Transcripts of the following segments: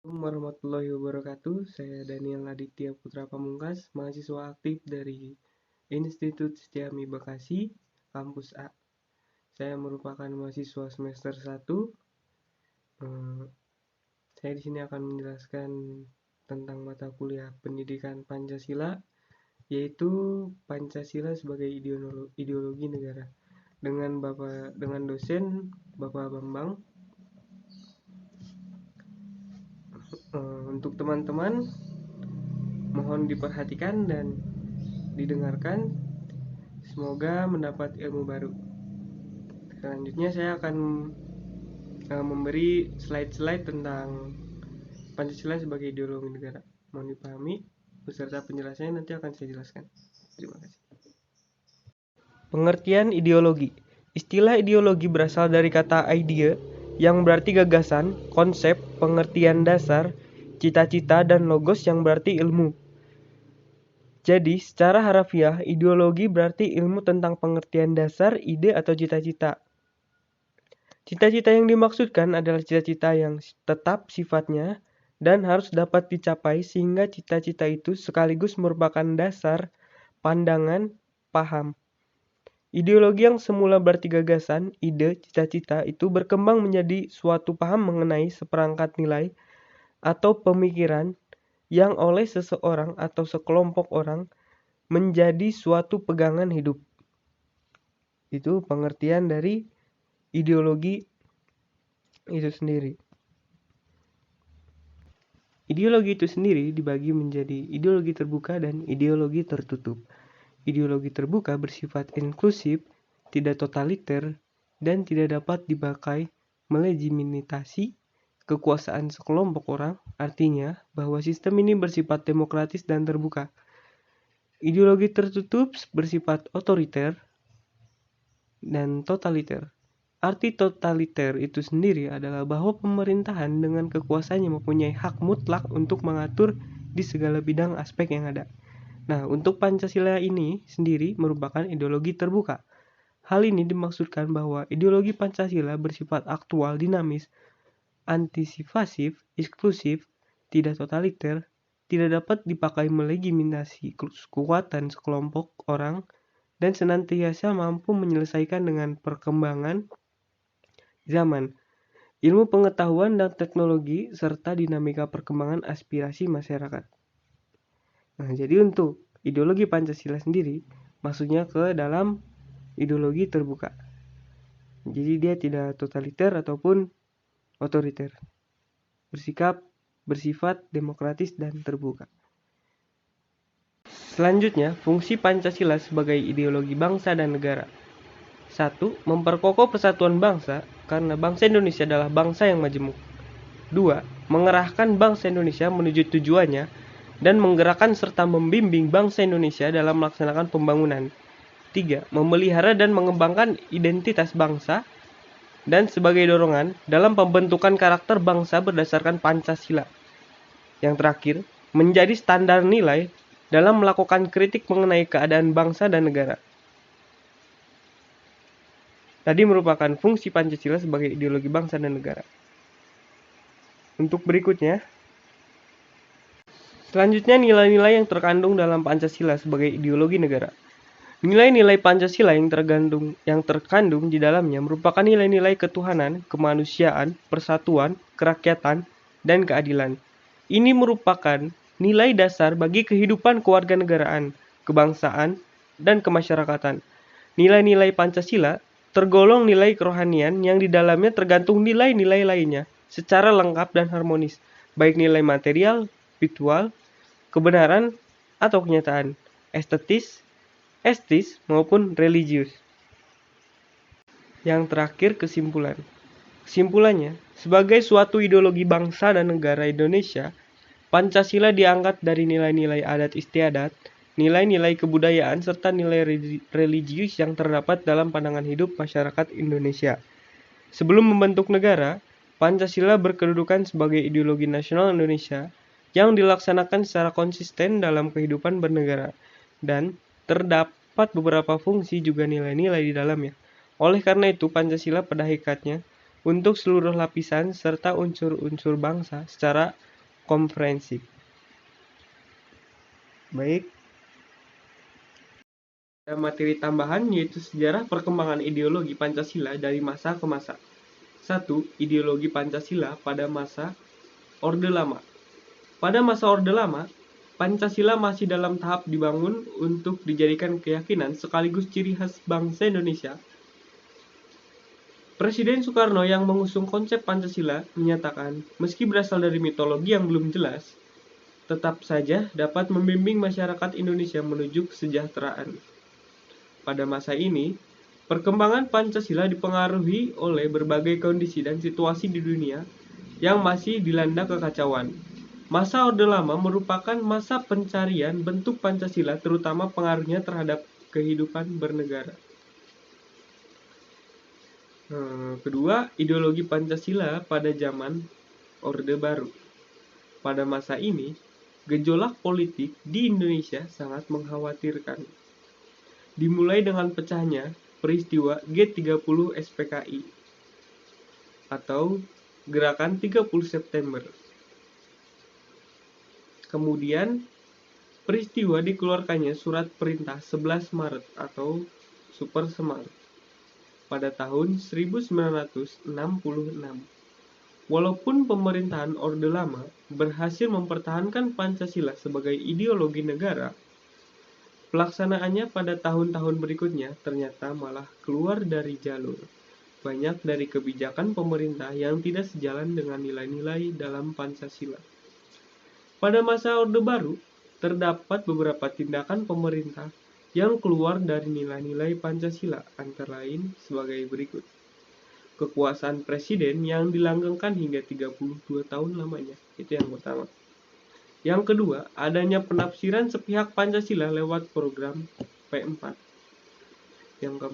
Assalamualaikum warahmatullahi wabarakatuh. Saya Daniel Aditya Putra Pamungkas, mahasiswa aktif dari Institut Setiami Bekasi, Kampus A. Saya merupakan mahasiswa semester 1. Saya di sini akan menjelaskan tentang mata kuliah Pendidikan Pancasila, yaitu Pancasila sebagai ideologi negara. Dengan dosen Bapak Bambang. Untuk teman-teman, mohon diperhatikan dan didengarkan, semoga mendapat ilmu baru. Selanjutnya saya akan memberi slide-slide tentang Pancasila sebagai ideologi negara. Mohon dipahami, beserta penjelasannya nanti akan saya jelaskan. Terima kasih. Pengertian ideologi. Istilah ideologi berasal dari kata idea yang berarti gagasan, konsep, pengertian dasar, cita-cita, dan logos yang berarti ilmu. Jadi, secara harafiah, ideologi berarti ilmu tentang pengertian dasar, ide, atau cita-cita. Cita-cita yang dimaksudkan adalah cita-cita yang tetap sifatnya dan harus dapat dicapai sehingga cita-cita itu sekaligus merupakan dasar, pandangan, paham. Ideologi yang semula berarti gagasan, ide, cita-cita itu berkembang menjadi suatu paham mengenai seperangkat nilai atau pemikiran yang oleh seseorang atau sekelompok orang menjadi suatu pegangan hidup. Itu pengertian dari ideologi itu sendiri. Ideologi itu sendiri dibagi menjadi ideologi terbuka dan ideologi tertutup. Ideologi terbuka bersifat inklusif, tidak totaliter, dan tidak dapat dipakai melegitimasi kekuasaan sekelompok orang, artinya bahwa sistem ini bersifat demokratis dan terbuka. Ideologi tertutup bersifat otoriter dan totaliter. Arti totaliter itu sendiri adalah bahwa pemerintahan dengan kekuasaannya mempunyai hak mutlak untuk mengatur di segala bidang aspek yang ada. Nah, untuk Pancasila ini sendiri merupakan ideologi terbuka. Hal ini dimaksudkan bahwa ideologi Pancasila bersifat aktual, dinamis, antisipasif, eksklusif, tidak totaliter, tidak dapat dipakai melegitimasi kekuatan sekelompok orang, dan senantiasa mampu menyelesaikan dengan perkembangan zaman, ilmu pengetahuan dan teknologi, serta dinamika perkembangan aspirasi masyarakat. Nah, jadi untuk ideologi Pancasila sendiri, maksudnya ke dalam ideologi terbuka. Jadi dia tidak totaliter ataupun otoriter. Bersifat demokratis dan terbuka. Selanjutnya, fungsi Pancasila sebagai ideologi bangsa dan negara. 1. Memperkokoh persatuan bangsa, karena bangsa Indonesia adalah bangsa yang majemuk. 2. Mengerahkan bangsa Indonesia menuju tujuannya dan menggerakkan serta membimbing bangsa Indonesia dalam melaksanakan pembangunan. 3. Memelihara dan mengembangkan identitas bangsa, dan sebagai dorongan dalam pembentukan karakter bangsa berdasarkan Pancasila. Yang terakhir, menjadi standar nilai dalam melakukan kritik mengenai keadaan bangsa dan negara. Tadi merupakan fungsi Pancasila sebagai ideologi bangsa dan negara. Untuk berikutnya, selanjutnya nilai-nilai yang terkandung dalam Pancasila sebagai ideologi negara. Nilai-nilai Pancasila yang terkandung di dalamnya merupakan nilai-nilai ketuhanan, kemanusiaan, persatuan, kerakyatan, dan keadilan. Ini merupakan nilai dasar bagi kehidupan kewarganegaraan, kebangsaan, dan kemasyarakatan. Nilai-nilai Pancasila tergolong nilai kerohanian yang di dalamnya tergantung nilai-nilai lainnya secara lengkap dan harmonis, baik nilai material, spiritual, kebenaran, atau kenyataan, estetis, maupun religius. Yang terakhir, kesimpulan. Kesimpulannya, sebagai suatu ideologi bangsa dan negara Indonesia, Pancasila diangkat dari nilai-nilai adat istiadat, nilai-nilai kebudayaan, serta nilai religius yang terdapat dalam pandangan hidup masyarakat Indonesia. Sebelum membentuk negara, Pancasila berkedudukan sebagai ideologi nasional Indonesia yang dilaksanakan secara konsisten dalam kehidupan bernegara, dan terdapat beberapa fungsi juga nilai-nilai di dalamnya. Oleh karena itu, Pancasila pada hakikatnya untuk seluruh lapisan serta unsur-unsur bangsa secara komprehensif. Baik, ada materi tambahan yaitu sejarah perkembangan ideologi Pancasila dari masa ke masa. 1. Ideologi Pancasila pada masa Orde Lama. Pada masa Orde Lama, Pancasila masih dalam tahap dibangun untuk dijadikan keyakinan sekaligus ciri khas bangsa Indonesia. Presiden Soekarno yang mengusung konsep Pancasila menyatakan, meski berasal dari mitologi yang belum jelas, tetap saja dapat membimbing masyarakat Indonesia menuju kesejahteraan. Pada masa ini, perkembangan Pancasila dipengaruhi oleh berbagai kondisi dan situasi di dunia yang masih dilanda kekacauan. Masa Orde Lama merupakan masa pencarian bentuk Pancasila, terutama pengaruhnya terhadap kehidupan bernegara. Kedua, ideologi Pancasila pada zaman Orde Baru. Pada masa ini, gejolak politik di Indonesia sangat mengkhawatirkan. Dimulai dengan pecahnya peristiwa G30 SPKI atau Gerakan 30 September. Kemudian, peristiwa dikeluarkannya Surat Perintah 11 Maret atau Super Semar pada tahun 1966. Walaupun pemerintahan Orde Lama berhasil mempertahankan Pancasila sebagai ideologi negara, pelaksanaannya pada tahun-tahun berikutnya ternyata malah keluar dari jalur. Banyak dari kebijakan pemerintah yang tidak sejalan dengan nilai-nilai dalam Pancasila. Pada masa Orde Baru, terdapat beberapa tindakan pemerintah yang keluar dari nilai-nilai Pancasila, antara lain sebagai berikut. Kekuasaan presiden yang dilanggengkan hingga 32 tahun lamanya. Itu yang pertama. Yang kedua, adanya penafsiran sepihak Pancasila lewat program P4. Yang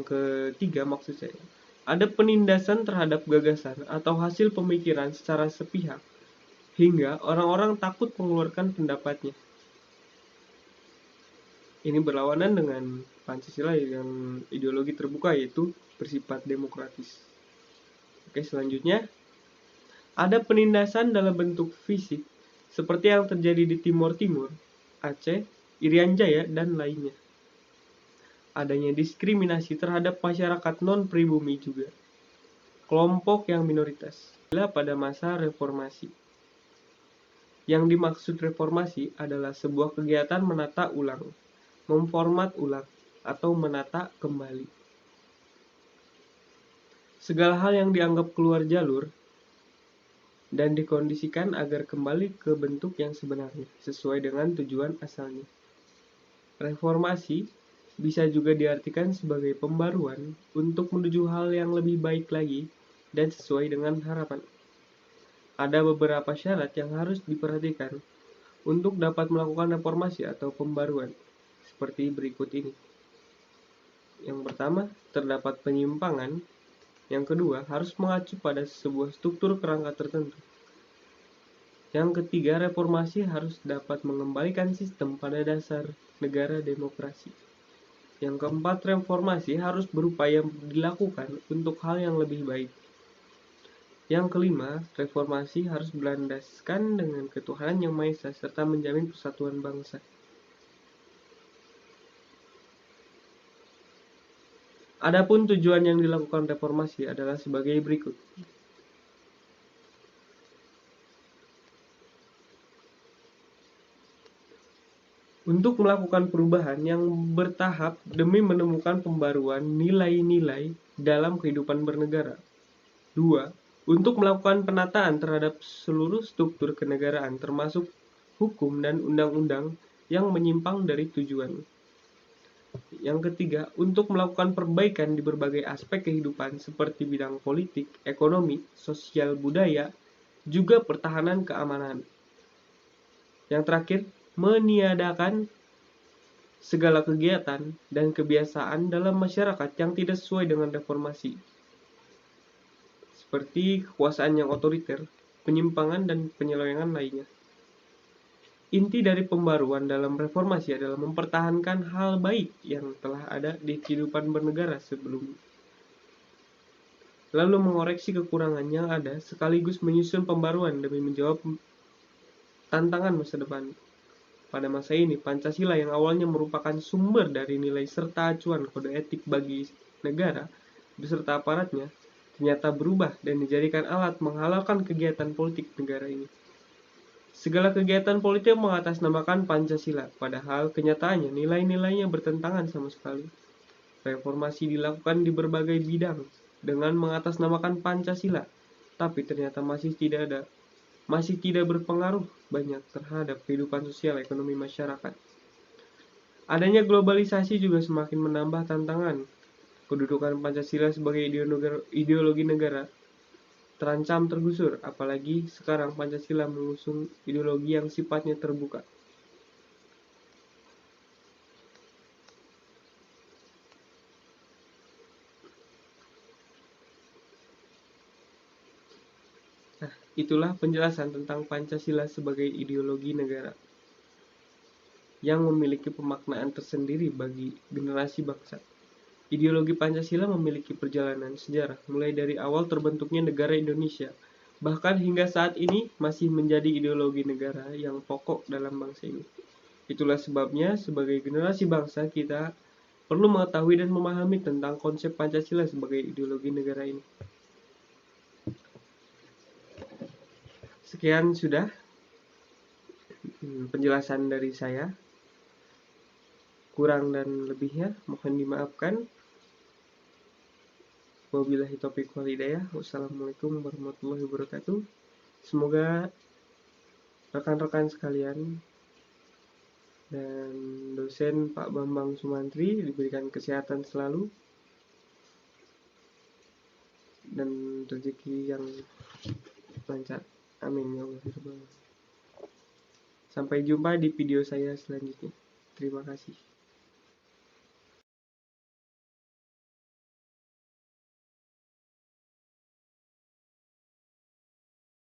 ketiga maksud saya, ada penindasan terhadap gagasan atau hasil pemikiran secara sepihak hingga orang-orang takut mengeluarkan pendapatnya. Ini berlawanan dengan Pancasila yang ideologi terbuka, yaitu bersifat demokratis. Oke, selanjutnya ada penindasan dalam bentuk fisik seperti yang terjadi di Timur Timur, Aceh, Irian Jaya, dan lainnya. Adanya diskriminasi terhadap masyarakat non-pribumi juga, kelompok yang minoritas. Pada masa reformasi, yang dimaksud reformasi adalah sebuah kegiatan menata ulang, memformat ulang, atau menata kembali segala hal yang dianggap keluar jalur dan dikondisikan agar kembali ke bentuk yang sebenarnya sesuai dengan tujuan asalnya. Reformasi bisa juga diartikan sebagai pembaruan untuk menuju hal yang lebih baik lagi dan sesuai dengan harapan. Ada beberapa syarat yang harus diperhatikan untuk dapat melakukan reformasi atau pembaruan, seperti berikut ini. Yang pertama, terdapat penyimpangan. Yang kedua, harus mengacu pada sebuah struktur kerangka tertentu. Yang ketiga, reformasi harus dapat mengembalikan sistem pada dasar negara demokrasi. Yang keempat, reformasi harus berupaya dilakukan untuk hal yang lebih baik. Yang kelima, reformasi harus berlandaskan dengan ketuhanan yang Maha Esa serta menjamin persatuan bangsa. Adapun tujuan yang dilakukan reformasi adalah sebagai berikut. Untuk melakukan perubahan yang bertahap demi menemukan pembaruan nilai-nilai dalam kehidupan bernegara. 2. Untuk melakukan penataan terhadap seluruh struktur kenegaraan termasuk hukum dan undang-undang yang menyimpang dari tujuan. Yang ketiga, untuk melakukan perbaikan di berbagai aspek kehidupan seperti bidang politik, ekonomi, sosial, budaya, juga pertahanan keamanan. Yang terakhir, meniadakan segala kegiatan dan kebiasaan dalam masyarakat yang tidak sesuai dengan reformasi, seperti kekuasaan yang otoriter, penyimpangan, dan penyelewengan lainnya. Inti dari pembaruan dalam reformasi adalah mempertahankan hal baik yang telah ada di kehidupan bernegara sebelumnya. lalu mengoreksi kekurangan yang ada sekaligus menyusun pembaruan demi menjawab tantangan masa depan. Pada masa ini, Pancasila yang awalnya merupakan sumber dari nilai serta acuan kode etik bagi negara beserta aparatnya, ternyata berubah dan dijadikan alat menghalalkan kegiatan politik negara ini. Segala kegiatan politik mengatasnamakan Pancasila, padahal kenyataannya nilai-nilainya bertentangan sama sekali. Reformasi dilakukan di berbagai bidang dengan mengatasnamakan Pancasila, tapi ternyata masih tidak berpengaruh banyak terhadap kehidupan sosial ekonomi masyarakat. Adanya globalisasi juga semakin menambah tantangan. Kedudukan Pancasila sebagai ideologi negara terancam tergusur, apalagi sekarang Pancasila mengusung ideologi yang sifatnya terbuka. Nah, itulah penjelasan tentang Pancasila sebagai ideologi negara yang memiliki pemaknaan tersendiri bagi generasi bangsa. Ideologi Pancasila memiliki perjalanan sejarah mulai dari awal terbentuknya negara Indonesia, bahkan hingga saat ini masih menjadi ideologi negara yang pokok dalam bangsa ini. Itulah sebabnya sebagai generasi bangsa kita perlu mengetahui dan memahami tentang konsep Pancasila sebagai ideologi negara ini. Sekian sudah penjelasan dari saya. Kurang dan lebihnya mohon dimaafkan. Wabillahi taufiq wal hidayah. Wassalamualaikum warahmatullahi wabarakatuh. Semoga rekan-rekan sekalian dan dosen Pak Bambang Sumantri diberikan kesehatan selalu dan rezeki yang lancar. Amin ya Allah. Sampai jumpa di video saya selanjutnya. Terima kasih.